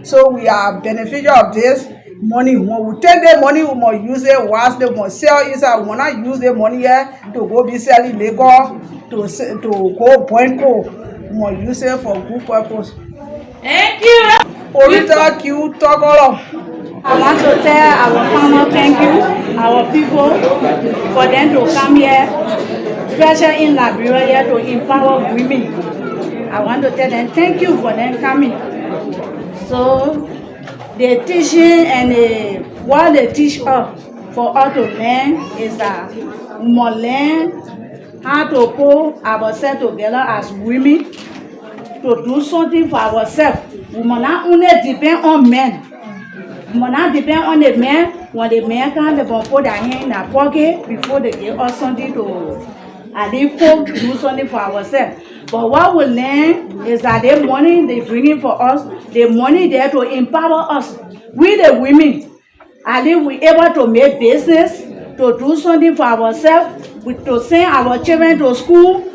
So we are beneficial of this money. When we take the money, we must use it wisely. We must sell inside. We will not use the money here to go be selling liquor, to go point coal. We must use it for good purpose. Thank you. Orita Q Tokolo. I want to tell our farmer thank you, our people, for them to come here, especially in Liberia, to empower women. I want to tell them thank you for them coming. So the teaching and what they teach us for us to learn is that we must learn how to put ourselves together as women to do something for ourselves. We must not only depend on men. We must not depend on the men. When the men come, they will put their hand in their pocket before they give us something to at least do something for ourselves. But what we learn is that the money they bring in for us, the money there to empower us. We the women, at least we able to make business, to do something for ourselves, to send our children to school.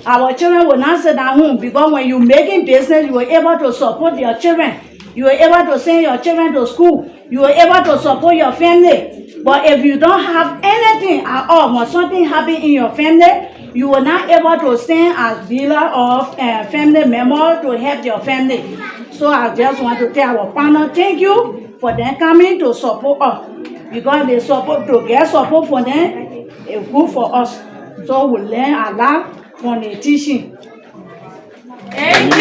Our children will not sit at home because when you're making business, you are able to support your children. You are able to send your children to school. You are able to support your family. But if you don't have anything at all, when something happens in your family, you are not able to stand as dealer of family member to help your family. So I just want to tell our partner, thank you for them coming to support us. Because they support, to get support for them, it's good for us. So we learn a lot from the teaching. Thank you.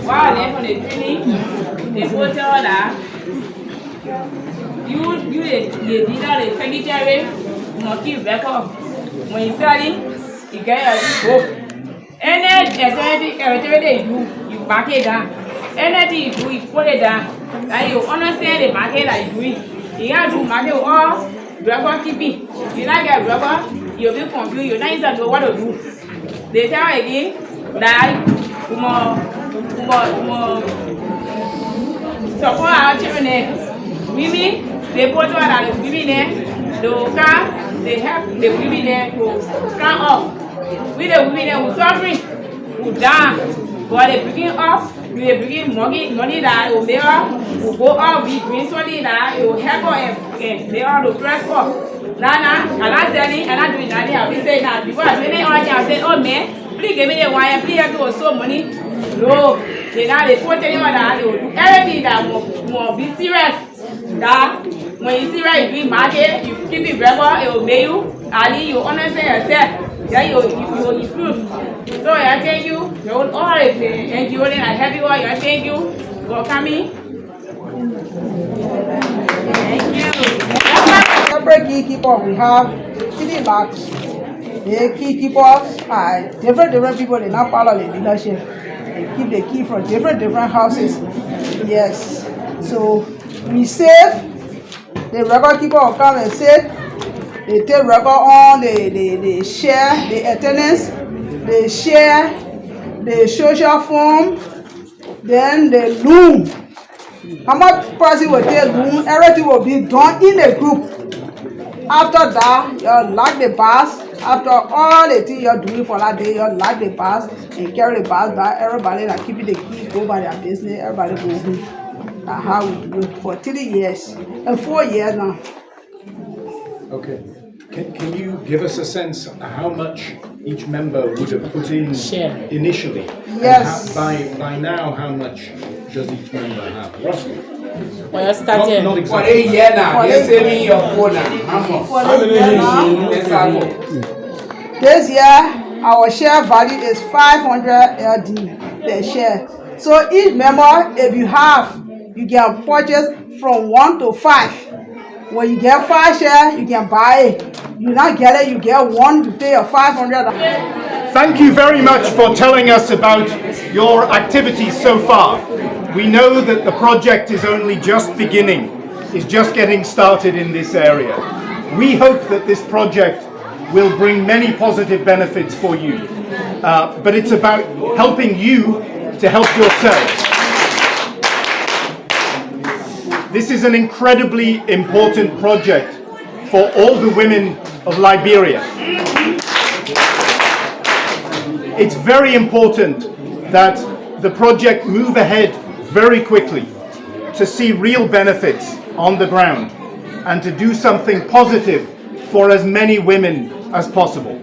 Wow, they for the training, they go tell that you the leader, the secretary, must keep record. When you study, you get a book. Everything they do, you back it down. Anything you do, you put it down. And you understand the market that you doing. You have to market all record keeping. You not get record, you'll be confused. You not even know what to do. They tell again that we must support our children. Women, they put on our women there. They will come, they help the women there to come up. We the women there who suffering, who down. But they begin up, they begin money that will make us, will go up, we bring something that will help us and they are to press up. Now, I'm not selling, I'm not doing nothing. I'll be saying that before I say, I say, oh man, please give me the wire, please have to so money. No, they now they put anyone that they will do everything that will be serious. That when you serious, you do market, you keep it regular, it will make you, and you understand yourself. Then you will improve. So I thank you. You will all and you will help you all. I thank you for coming. Thank you. Separate key keeper, we have 3 lakhs. The key keepers are different people. They're not part of the leadership. They keep the key from different houses. Yes. So we save. The record keeper will come and sit. They take record on, they share the attendance, they share the social form, then the loom. How much person will take loom? Everything will be done in the group. After that, you lock the bars. After all the things you're doing for that day, you lock the bars and carry the bars back. Everybody that keeping the key, go by their business, everybody go home. That's how we do it for 3 years and 4 years now. Okay. Can you give us a sense of how much each member would have put in initially? Yes. And by now, how much does each member have, roughly? Well, started. Not exactly. For 8 years now, they say me your phone now. This year, our share value is 500 LD per share. So each member, if you have, you can purchase from 1 to 5. When you get 5 shares, you can buy it. You not get it, you get 1 to pay your 500. Thank you very much for telling us about your activities so far. We know that the project is only just beginning, is just getting started in this area. We hope that this project will bring many positive benefits for you, but it's about helping you to help yourselves. This is an incredibly important project for all the women of Liberia. it's very important that the project move ahead very quickly to see real benefits on the ground and to do something positive for as many women as possible.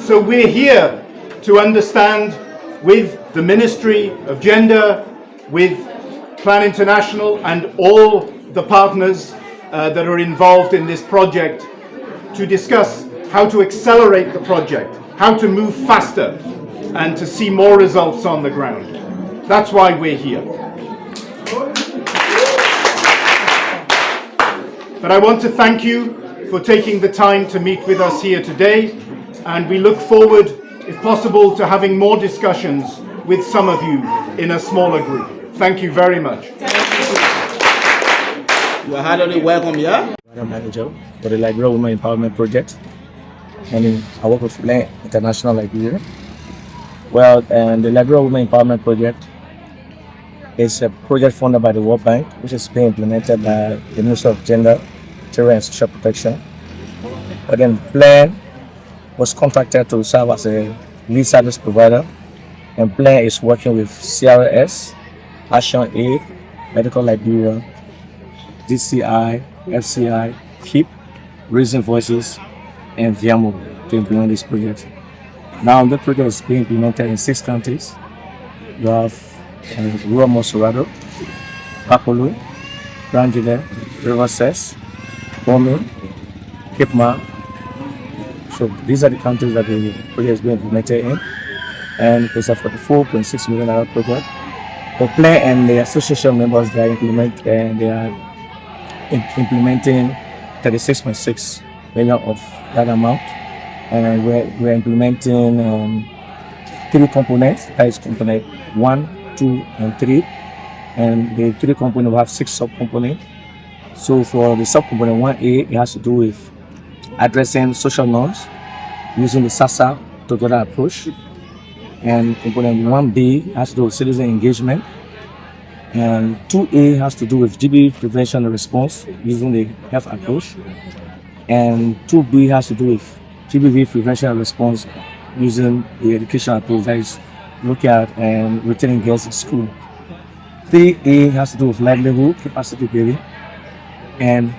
So we're here to understand with the Ministry of Gender, with Plan International and all the partners that are involved in this project to discuss how to accelerate the project, how to move faster and to see more results on the ground. That's why we're here. But I want to thank you for taking the time to meet with us here today, and we look forward, if possible, to having more discussions with some of you in a smaller group. Thank you very much. You are heartily welcome here. I'm manager for the Liberia Women Empowerment Project, and I work with Plan International Liberia. Well, and the Liberia Women Empowerment Project is a project funded by the World Bank, which is being implemented by the Ministry of Gender, Children and Social Protection. Again, Plan was contracted to serve as a lead service provider, and Plan is working with CRS, Action Aid, Medical Liberia, DCI, FCI, KEEP, Raising Voices, and VIAMO to implement this project. Now the project is being implemented in 6 counties. You have Rural Mosurado, Bakolu, Rangile, River Cess, Bomi, Cape Ma. So these are the counties that the project is being implemented in, and it's a $44.6 million project. For Plan and the association members, they are implementing 36.6 million of that amount, and we're implementing 3 components. That is component 1, 2, and 3, and the 3 components will have 6 sub-components. So for the sub-component 1A, it has to do with addressing social norms using the SASA together approach, and component 1B has to do with citizen engagement, and 2A has to do with GBV prevention and response using the health approach, and 2B has to do with GBV prevention and response using the education approach, that is looking at and retaining girls in school. 3A has to do with livelihood capacity building, and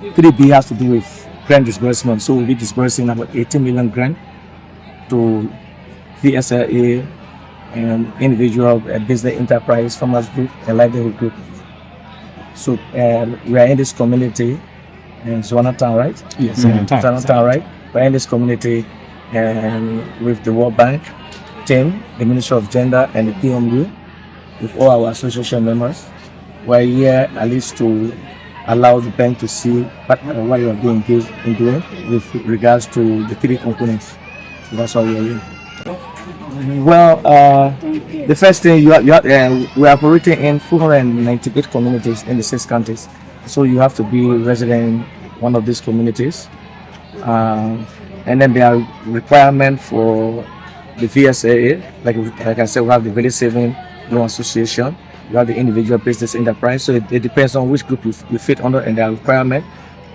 3B has to do with grant disbursement. So we'll be disbursing about 18 million grant to VSLA and individual business enterprise, farmers group, and livelihood group. So we are in this community in Zwanatown, right? Yes, Zwanatown, right? We're in this community and with the World Bank team, the Ministry of Gender, and the PMU, with all our association members. We're here at least to allow the bank to see what you are being engaged in doing with regards to the 3 components. So that's why we are here. Well, the first thing we are operating in 498 communities in the 6 countries. So you have to be resident in one of these communities, and then there are requirements for the VSAA. Like I said, we have the Village Saving Loan Association. You have the individual business enterprise. So it depends on which group you fit under and their requirement.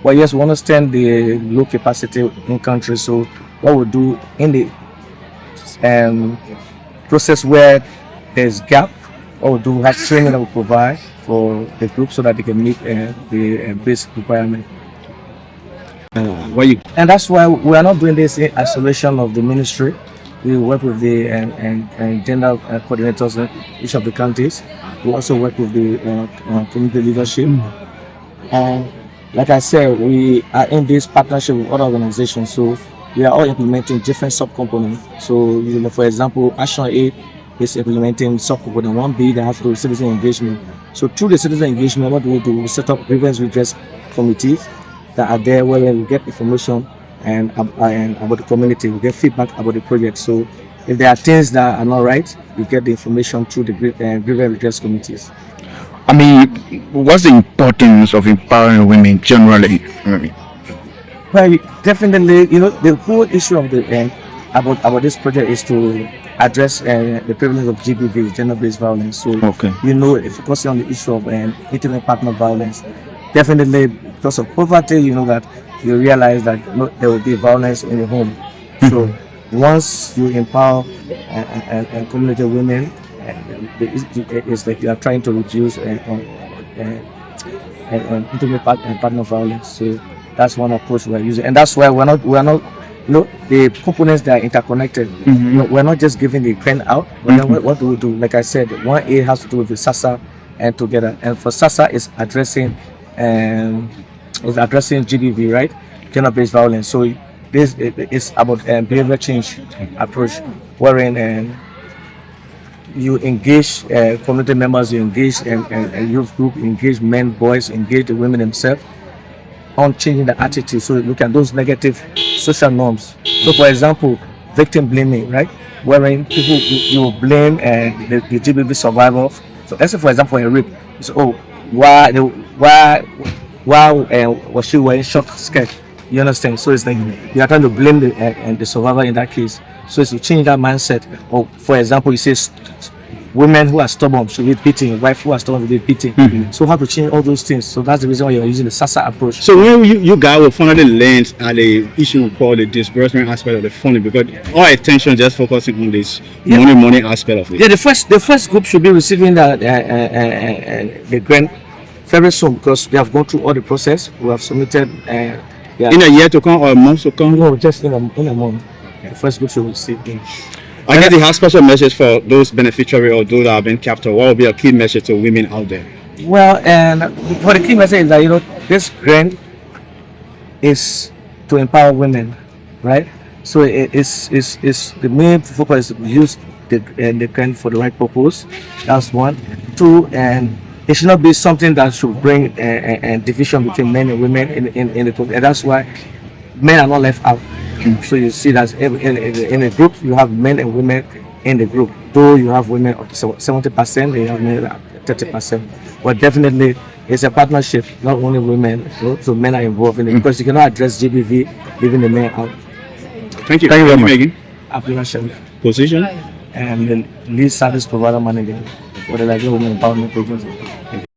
But yes, we understand the low capacity in countries. So what we do in the process where there's gap, what we do have training that we provide for the group so that they can meet the basic requirement. And that's why we are not doing this in isolation of the ministry. We work with the gender coordinators in each of the countries. We also work with the community leadership. And like I said, we are in this partnership with other organizations. So we are all implementing different sub-components. So, for example, Action Aid is implementing sub-component 1B that has to do with citizen engagement. So through the citizen engagement, what we do, we set up grievance redress committees that are there where we get information and about the community, we get feedback about the project. So if there are things that are not right, we get the information through the grievance redress committees. I mean, what's the importance of empowering women generally? Well, definitely, the whole issue of the about this project is to address the prevalence of GBV, gender-based violence. So, focusing on the issue of intimate partner violence. Definitely, because of poverty, that you realize that there will be violence in the home. So once you empower and community women, it's like you are trying to reduce intimate partner violence. So that's one approach we're using, and that's why we're not the components that are interconnected. We're not just giving the grant out. But then what do we do? Like I said, 1A has to do with the SASA and together, and for SASA is addressing GBV, right? Gender-based violence. So this is about behavior change approach, wherein you engage community members, you engage and youth group, you engage men, boys, engage the women themselves on changing the attitude. So look at those negative social norms. So for example, victim blaming, right? Wherein people you blame the GBV survivor. So let's say for example a rape. So why was she wearing short skirt? You understand? So it's like you are trying to blame the survivor in that case. So it's to change that mindset. Or for example, you say women who are stubborn should be beaten, wife who are stubborn should be beaten. So how to change all those things. So that's the reason why you're using the SASA approach. So when you guys will finally land at the issue we call the disbursement aspect of the funding, because our attention just focusing on this money aspect of it. Yeah, the first group should be receiving the grant very soon, because we have gone through all the process. We have submitted in a year to come or a month to come. No, just in a month. The first group should receive it. I guess you have special message for those beneficiaries or those that have been captured. What will be a key message to women out there? Well, and for the key message is that this grant is to empower women, right? So it's the main focus is to use the grant for the right purpose. That's one. Two, and it should not be something that should bring a division between men and women in the group, and that's why men are not left out. So you see that in a group you have men and women in the group. Though you have women up to 70%, you have men at 30%. But definitely it's a partnership, not only women. So men are involved in it, because you cannot address GBV leaving the men out. Thank you very much. Application Position and the lead service provider manager for the Liberia Women Empowerment Program.